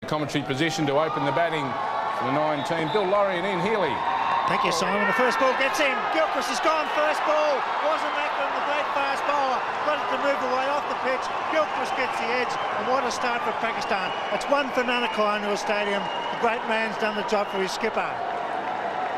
commentary position to open the batting for the 19. Bill Laurie and Ian Healy. Thank you, Simon. The first ball gets in. Gilchrist is gone. First ball. Wasn't Macklin, the great fast bowler. Got it to move away off the pitch. Gilchrist gets the edge. And what a start for Pakistan. It's 1 for none at Colonial Stadium. The great man's done the job for his skipper.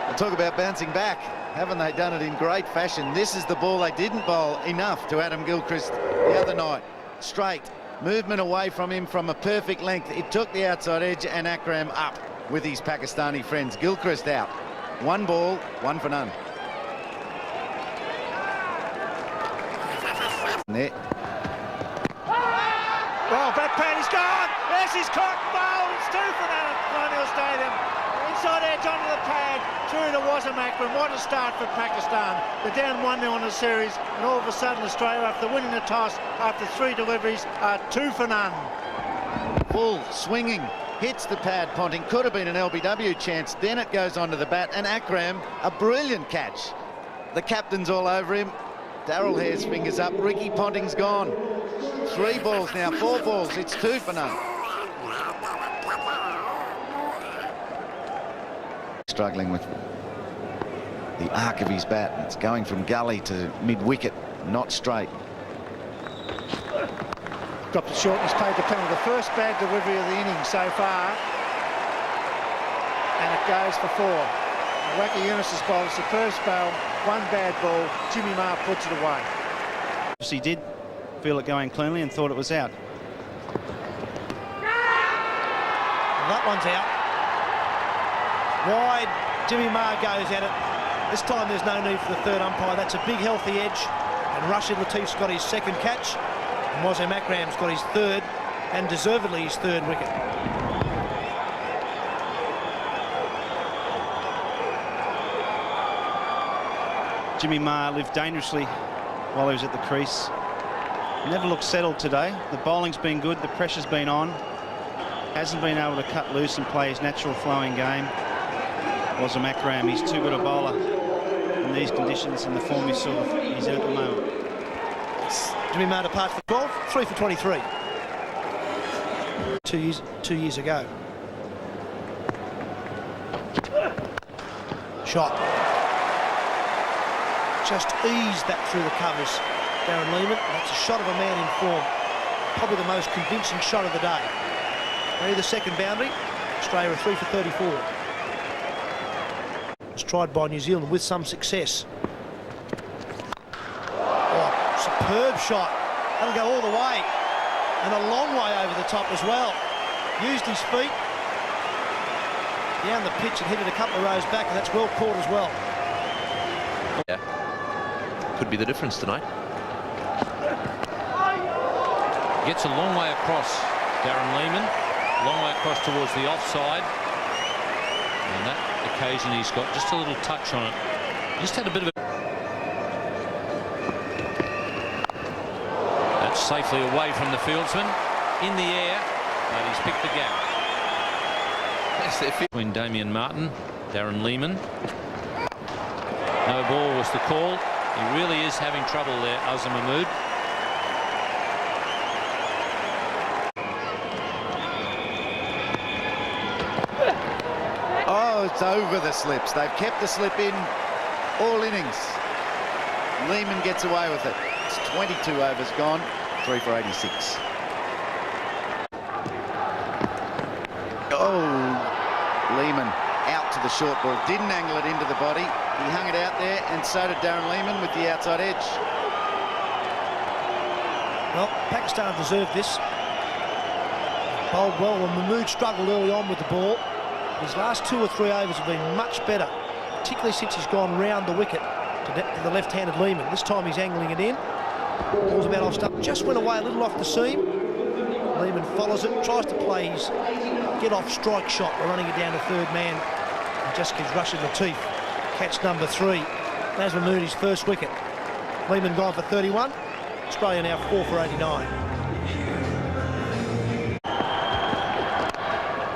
We'll talk about bouncing back. Haven't they done it in great fashion? This is the ball they didn't bowl enough to Adam Gilchrist the other night. Straight. Movement away from him from a perfect length. It took the outside edge and Akram up with his Pakistani friends. Gilchrist out. 1 ball, 1 for none. There. Well, back pad is gone. There's his caught bowl. It's 2 for none at Colonial Stadium. Inside edge onto the pad. Through to Wasim Akram. What a start for Pakistan. They're down 1-0 in the series, and all of a sudden Australia, after winning the toss, after 3 deliveries, are 2 for none. Full swinging. Hits the pad. Ponting could have been an LBW chance. Then it goes onto the bat, and Akram, a brilliant catch. The captain's all over him. Darrell Hare's fingers up. Ricky Ponting's gone. 3 balls now, 4 balls. It's 2 for none. Struggling with the arc of his bat. It's going from gully to mid-wicket, not straight. Dropped it short and he's paid the penalty. The first bad delivery of the inning so far. And it goes for 4. Wacky Yunus has bowled a superb spell. 1 bad ball. Jimmy Maher puts it away. He did feel it going cleanly and thought it was out. And that one's out. Wide. Jimmy Maher goes at it. This time there's no need for the third umpire. That's a big healthy edge. And Rashid Latif's got his 2nd catch. And Wasim Akram's got his 3rd, and deservedly his 3rd wicket. Jimmy Maher lived dangerously while he was at the crease. Never looked settled today. The bowling's been good, the pressure's been on. Hasn't been able to cut loose and play his natural flowing game. Wasim Akram, he's too good a bowler in these conditions and the form he's in at the moment. Jimmy Maher departs for 12, 3 for 23. 2 years ago. Shot. Just eased that through the covers. Darren Lehmann, that's a shot of a man in form. Probably the most convincing shot of the day. Only the 2nd boundary. Australia are 3 for 34. It's tried by New Zealand with some success. Superb shot. That'll go all the way. And a long way over the top as well. Used his feet down the pitch and hit it a couple of rows back, and that's well caught as well. Yeah. Could be the difference tonight. Gets a long way across, Darren Lehmann. Long way across towards the offside. And that occasion he's got just a little touch on it. Just had a bit of a... Safely away from the fieldsman, in the air, but he's picked the gap. Between Damien Martin, Darren Lehmann. No ball was the call. He really is having trouble there, Azam Mahmood. Oh, it's over the slips. They've kept the slip in all innings. Lehmann gets away with it. It's 22 overs gone. 3 for 86. Oh, Lehmann out to the short ball. Didn't angle it into the body. He hung it out there, and so did Darren Lehmann with the outside edge. Well, Pakistan deserved this. Bowled well when Mahmood struggled early on with the ball. His last 2 or 3 overs have been much better, particularly since he's gone round the wicket to the left-handed Lehmann. This time he's angling it in. Ball's about off stump, just went away a little off the seam. Lehmann follows it, tries to play his get-off strike shot by running it down to 3rd man. And just gives Rashid Latif catch number 3. Naz Mahmood his 1st wicket. Lehmann gone for 31. Australia now 4 for 89.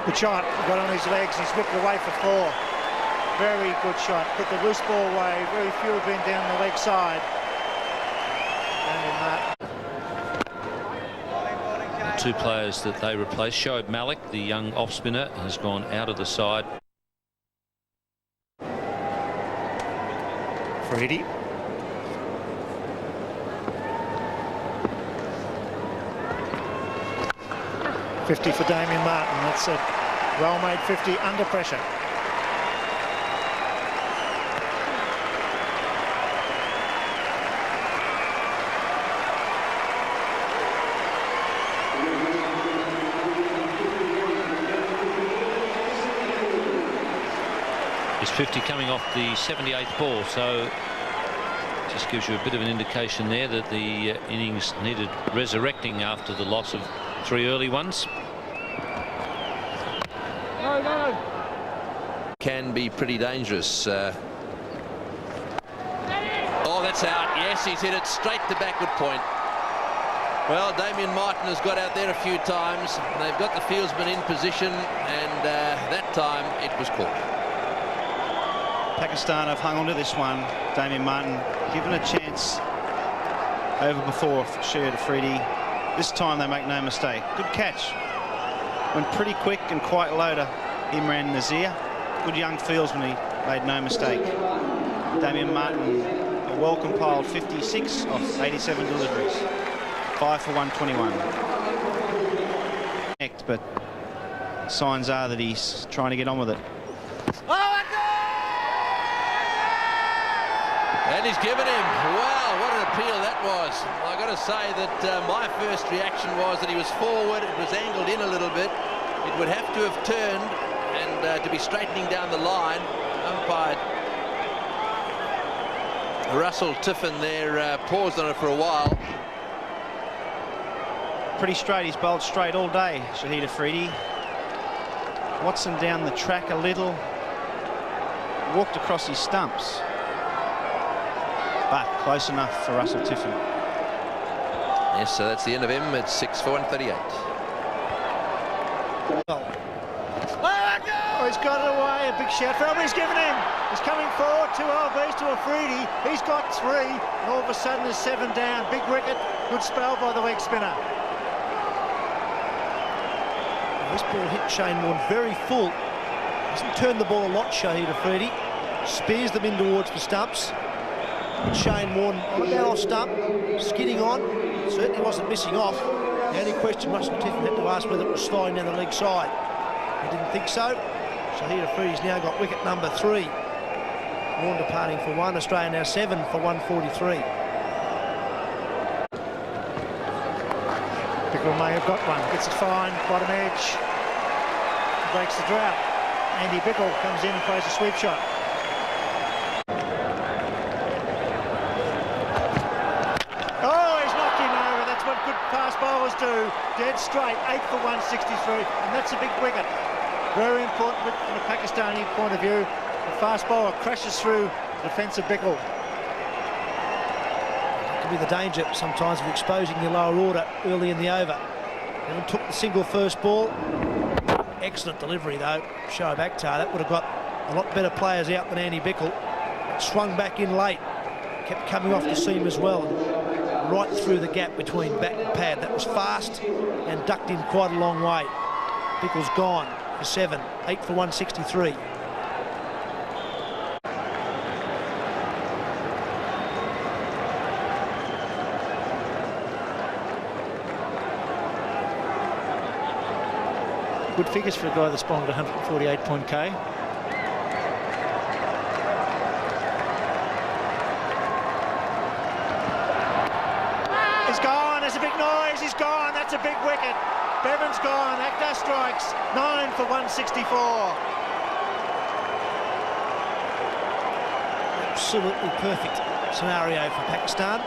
Good shot. Got on his legs. He's whipped away for 4. Very good shot. Put the loose ball away. Very few have been down the leg side. two players that they replaced. Shoaib Malik, the young off spinner, has gone out of the side. Freedy. .50 for Damien Martin. That's a well-made 50 under pressure. His 50 coming off the 78th ball, so just gives you a bit of an indication there that the innings needed resurrecting after the loss of 3 early ones. Can be pretty dangerous. Oh, that's out. Yes, he's hit it straight to backward point. Well, Damien Martin has got out there a few times. They've got the fieldsman in position, and that time it was caught. Pakistan have hung on to this one. Damien Martin given a chance over before for Shahid Afridi. This time they make no mistake. Good catch. Went pretty quick and quite low to Imran Nazir. Good young fieldsman, he made no mistake. Damien Martin, a well-compiled 56 off 87 deliveries. 5 for 121. But signs are that he's trying to get on with it. And he's given him. Wow, what an appeal that was. I've got to say that my first reaction was that he was forward. It was angled in a little bit. It would have to have turned and to be straightening down the line. Umpire Russell Tiffin there paused on it for a while. Pretty straight. He's bowled straight all day, Shahid Afridi. Watson down the track a little. Walked across his stumps. But close enough for Russell Tiffin. Yes, so that's the end of him. It's 6 for 138. Oh, he's got it away. A big shout for him. He's given him. He's coming forward. 2 LBs to Afridi. He's got 3. And all of a sudden there's 7 down. Big wicket. Good spell by the leg spinner. This ball hit Shane Warne very full. Hasn't turned the ball a lot, Shahid Afridi. Spears them in towards the stumps. Shane Warne on about off stump, skidding on. Certainly wasn't missing off. The only question Russell Tiffin had to ask whether it was sliding down the leg side. He didn't think so. Shahid Afridi's now got wicket number 3. Warne departing for 1. Australia now 7 for 143. Bickle may have got one. Gets it fine. Bottom edge. Breaks the drought. Andy Bickle comes in and plays a sweep shot. Fast bowlers do. Dead straight, 8 for 163, and that's a big wicket. Very important from a Pakistani point of view. The fast bowler crashes through defensive Bickle. That could be the danger sometimes of exposing your lower order early in the over. Evan took the single first ball. Excellent delivery though, Shoaib Akhtar. That would have got a lot better players out than Andy Bickle. Swung back in late, kept coming off the seam as well. Right through the gap between bat and pad. That was fast and ducked in quite a long way. Bickle's gone for 7, 8 for 163. Good figures for a guy that's bowled 148.k. There's a big noise, he's gone, that's a big wicket. Bevan's gone, Akhtar strikes, 9 for 164. Absolutely perfect scenario for Pakistan.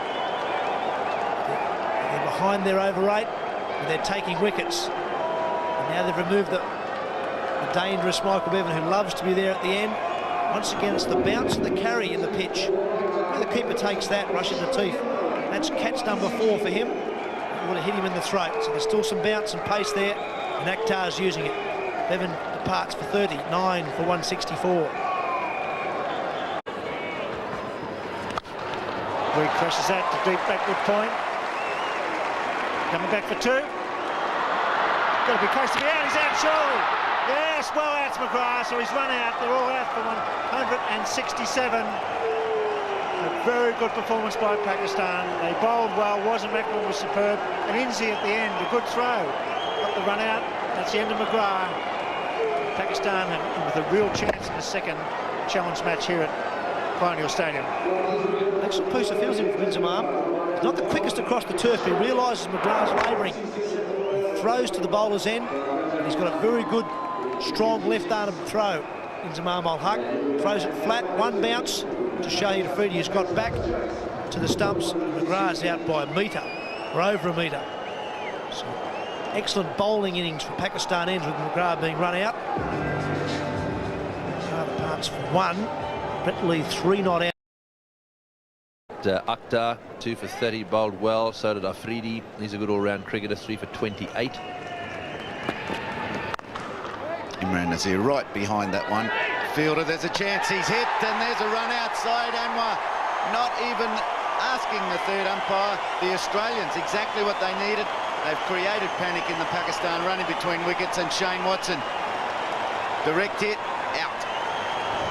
They're behind their over 8, and they're taking wickets. And now they've removed the dangerous Michael Bevan, who loves to be there at the end. Once again, it's the bounce and the carry in the pitch. Where the keeper takes that, Rashid Latif. That's catch number 4 for him. Would have hit him in the throat. So there's still some bounce and pace there, and Akhtar's using it. Bevan departs for 30, 9 for 164. Reed crashes that to deep backward point. Coming back for 2. got to be close to be out. He's out surely. Yes, well, that's McGrath. So he's run out. They're all out for 167. A very good performance by Pakistan. They bowled well. Wasn't Macron was superb. And Inzi at the end, a good throw. Got the run out. That's the end of McGrath. Pakistan with a real chance in the second challenge match here at Colonial Stadium. Excellent piece of fielding from Inzamam. He's not the quickest across the turf, but he realises McGrath's labouring. He throws to the bowler's end, and he's got a very good, strong left-armed throw. Inzamam ul Haq throws it flat, one bounce to Shahid Afridi, who's got back to the stumps. McGrath's out by a metre, or over a metre. So, excellent bowling innings for Pakistan ends with McGrath being run out. Other parts for one. Brett Lee 3 not out. Akhtar 2 for 30, bowled well. So did Afridi. He's a good all-round cricketer, 3 for 28. Imran Nazir right behind that one. Fielder, there's a chance, he's hit, and there's a run outside. Anwar not even asking the third umpire. The Australians, exactly what they needed. They've created panic in the Pakistan running between wickets, and Shane Watson, direct hit, out.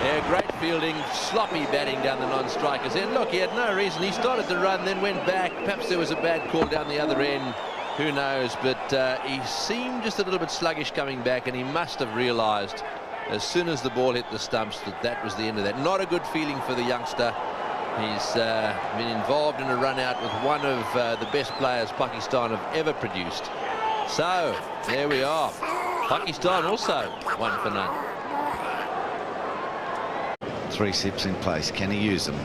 Yeah, great fielding, sloppy batting down the non-strikers end. Look, he had no reason. He started to run, then went back. Perhaps there was a bad call down the other end. Who knows? But he seemed just a little bit sluggish coming back, and he must have realised as soon as the ball hit the stumps that that was the end of that. Not a good feeling for the youngster. He's been involved in a run-out with one of the best players Pakistan have ever produced. So, there we are. Pakistan also 1 for none. 3 sips in place. Can he use them?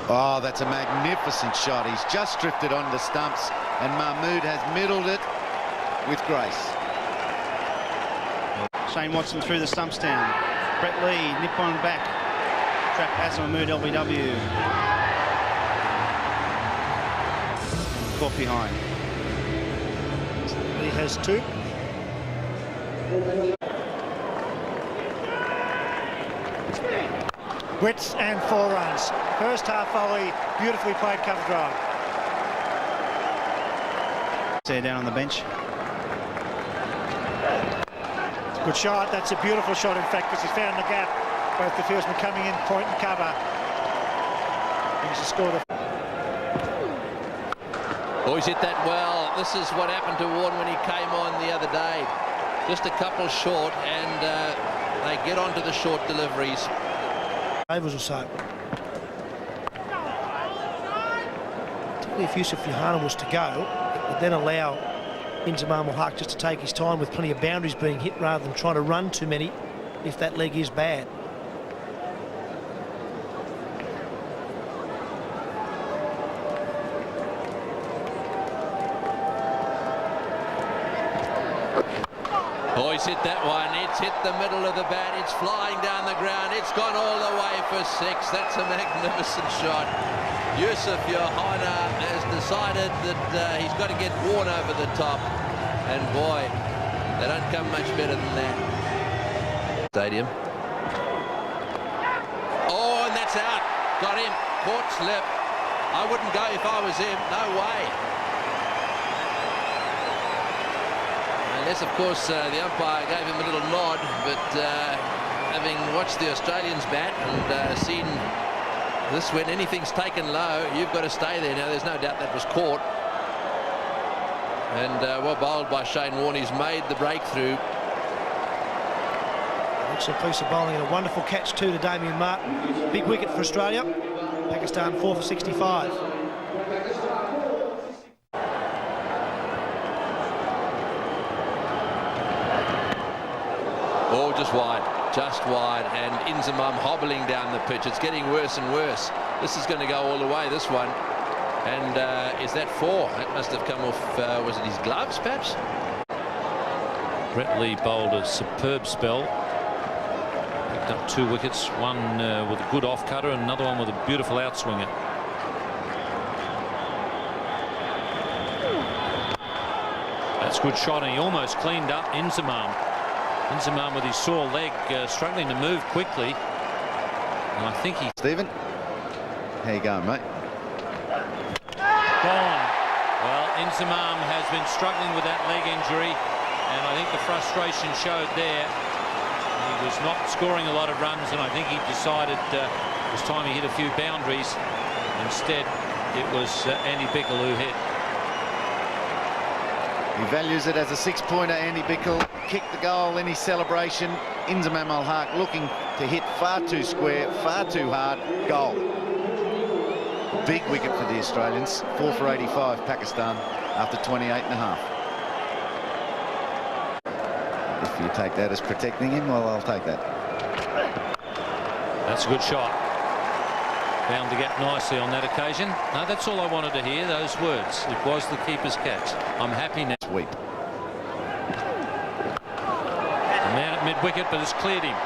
Oh, that's a magnificent shot. He's just drifted on the stumps, and Mahmood has middled it with grace. Shane Watson through the stumps down. Brett Lee, nip on back. Trap Azam Mahmood, LBW. Caught behind. He has 2. Widths and 4 runs. First half volley, beautifully played cover drive. There down on the bench. It's a good shot. That's a beautiful shot, in fact, because he's found the gap. Both the fieldsmen coming in, point and cover. He's scored a... Boys hit that well. This is what happened to Warren when he came on the other day. Just a couple short, and they get onto the short deliveries. Overs or so. Particularly if Yusuf Yohana was to go, it would then allow Inzamam ul Haq just to take his time with plenty of boundaries being hit rather than trying to run too many if that leg is bad. Boys hit that one. It's hit the middle of the bat. It's flying down the ground. It's gone all the way for 6. That's a magnificent shot. Yusuf Yohana has decided that he's got to get Warren over the top. And boy, they don't come much better than that. Stadium. Oh, and that's out. Got him. Caught slip. I wouldn't go if I was him. No way. Unless, of course, the umpire gave him a little nod, but having watched the Australians bat and seen this, when anything's taken low, you've got to stay there. Now, there's no doubt that was caught. And well bowled by Shane Warne. He's made the breakthrough. Excellent piece of bowling and a wonderful catch too to Damien Martin. Big wicket for Australia. Pakistan 4 for 65. Oh, just wide, and Inzamam hobbling down the pitch. It's getting worse and worse. This is going to go all the way, this one. And is that 4? That must have come off, was it his gloves, perhaps? Brett Lee bowled a superb spell. Picked up 2 wickets, one with a good off-cutter and another one with a beautiful outswinger. That's good shot, and he almost cleaned up Inzamam. Inzamam with his sore leg struggling to move quickly. And I think he... Stephen, how you going, mate? Gone. Well, Inzamam has been struggling with that leg injury, and I think the frustration showed there. He was not scoring a lot of runs, and I think he decided it was time he hit a few boundaries. Instead, it was Andy Bickle who hit. He values it as a 6-pointer. Andy Bickle kicked the goal in his celebration. Inzamam Ul Haq looking to hit far too square, far too hard. Goal. Big wicket for the Australians. 4 for 85, Pakistan, after 28.5. If you take that as protecting him, well, I'll take that. That's a good shot. Found the gap nicely on that occasion. No, that's all I wanted to hear, those words. It was the keeper's catch. I'm happy now. Sweep. The man at mid-wicket, but it's cleared him.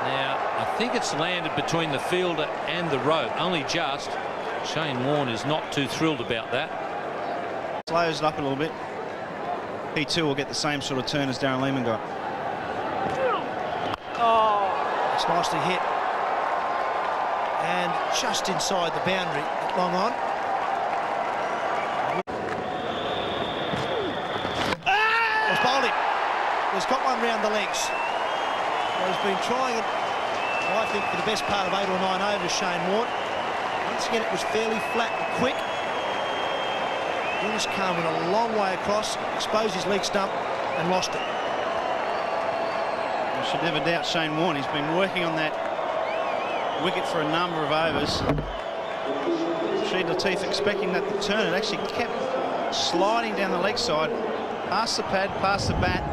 Now, I think it's landed between the fielder and the rope, only just. Shane Warne is not too thrilled about that. Slows it up a little bit. He too will get the same sort of turn as Darren Lehmann got. It's nicely hit. And just inside the boundary, long on. He's bowled him. He's got one round the legs. Well, he's been trying it, I think, for the best part of 8 or 9 overs, Shane Warne. Once again, it was fairly flat and quick. Yunus Khan went a long way across, exposed his leg stump and lost it. I should never doubt Shane Warne. He's been working on that wicket for a number of overs. Rashid Latif expecting that to turn. It actually kept sliding down the leg side, past the pad, past the bat,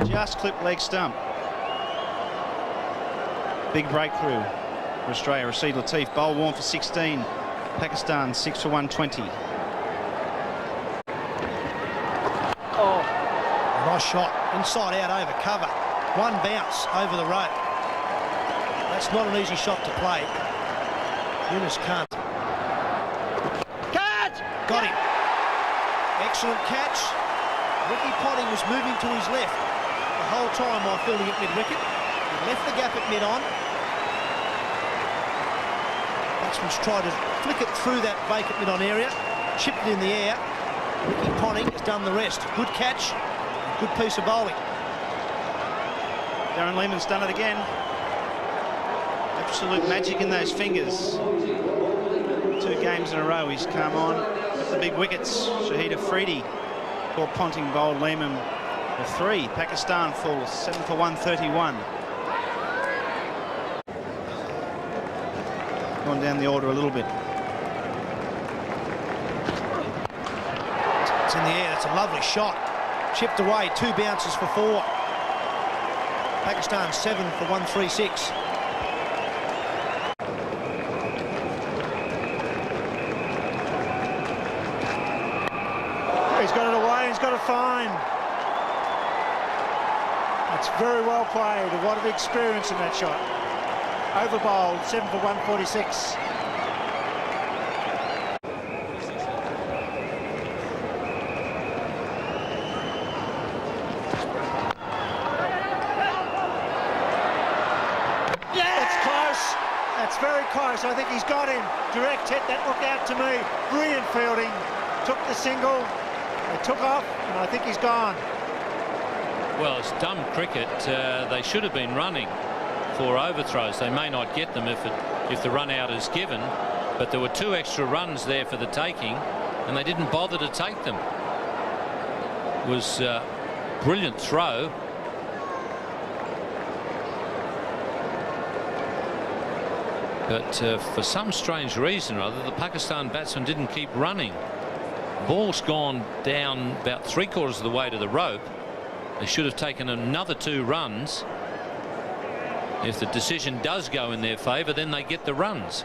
just clipped leg stump. Big breakthrough for Australia. Rashid Latif, bowl Warne for 16. Pakistan 6 for 120. Nice shot, inside out over cover. One bounce over the rope. That's not an easy shot to play. Yunus Khan. Catch! Got him. Excellent catch. Ricky Ponting was moving to his left the whole time while fielding at mid-wicket. He left the gap at mid-on. Batsman's tried to flick it through that vacant mid-on area, chipped it in the air. Ricky Ponting has done the rest. Good catch, good piece of bowling. Darren Lehmann's done it again. Absolute magic in those fingers. 2 games in a row he's come on with the big wickets. Shahid Afridi caught Ponting, bowled Lehmann for 3. Pakistan full 7 for 131. Gone down the order a little bit. It's in the air. That's a lovely shot. Chipped away. 2 bounces for 4. Pakistan 7 for 136. He's got it away, he's got it fine. That's very well played. A lot of experience in that shot. Over bowled, 7 for 146. It's close. That's very close. I think he's got him. Direct hit, that looked out to me. Brilliant fielding. Took the single. They took off, and I think he's gone. Well, it's dumb cricket. They should have been running for overthrows. They may not get them if the run out is given, but there were 2 extra runs there for the taking, and they didn't bother to take them. It was a brilliant throw. But for some strange reason or other, the Pakistan batsman didn't keep running. Ball's gone down about 3/4 of the way to the rope. They should have taken another 2 runs. If the decision does go in their favour, then they get the runs.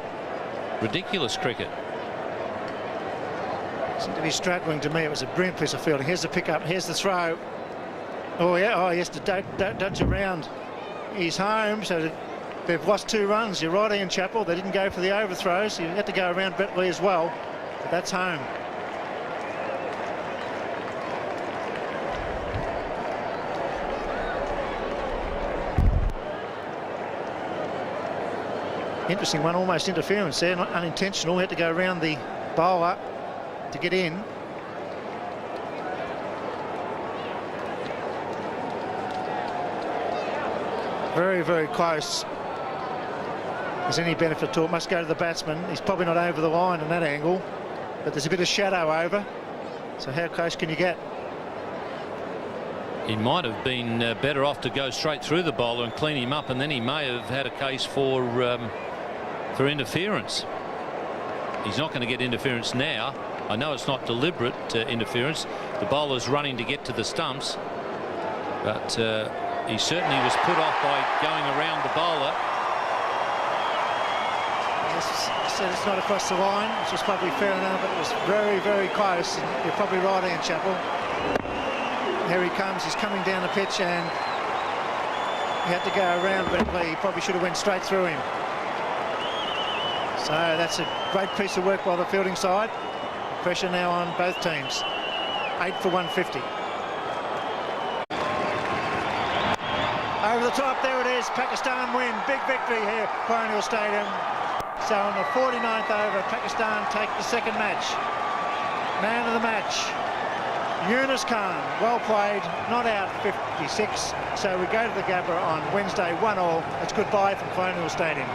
Ridiculous cricket. Seemed to be straddling to me. It was a brilliant piece of fielding. Here's the pickup. Here's the throw. Oh, yeah. Oh, he has to dodge around. He's home, so they've lost 2 runs. You're right, Ian Chappell. They didn't go for the overthrows. You had to go around Brett Lee as well. But that's home. Interesting one, almost interference there, not unintentional. Had to go around the bowler to get in. Very, very close. There's any benefit to it, must go to the batsman. He's probably not over the line in that angle, but there's a bit of shadow over. So how close can you get? He might have been better off to go straight through the bowler and clean him up, and then he may have had a case for interference. He's not going to get interference now. I know it's not deliberate interference. The bowler's running to get to the stumps, but he certainly was put off by going around the bowler. Yes, I said it's not across the line, which was probably fair enough, but it was very, very close. And you're probably right, Ian Chappell. Here he comes. He's coming down the pitch, and he had to go around Bentley. He probably should have went straight through him. So that's a great piece of work by the fielding side. Pressure now on both teams. 8 for 150. Over the top, there it is. Pakistan win. Big victory here, Colonial Stadium. So on the 49th over, Pakistan take the second match. Man of the match, Yunus Khan. Well played, not out 56. So we go to the Gabba on Wednesday, 1-1. It's goodbye from Colonial Stadium.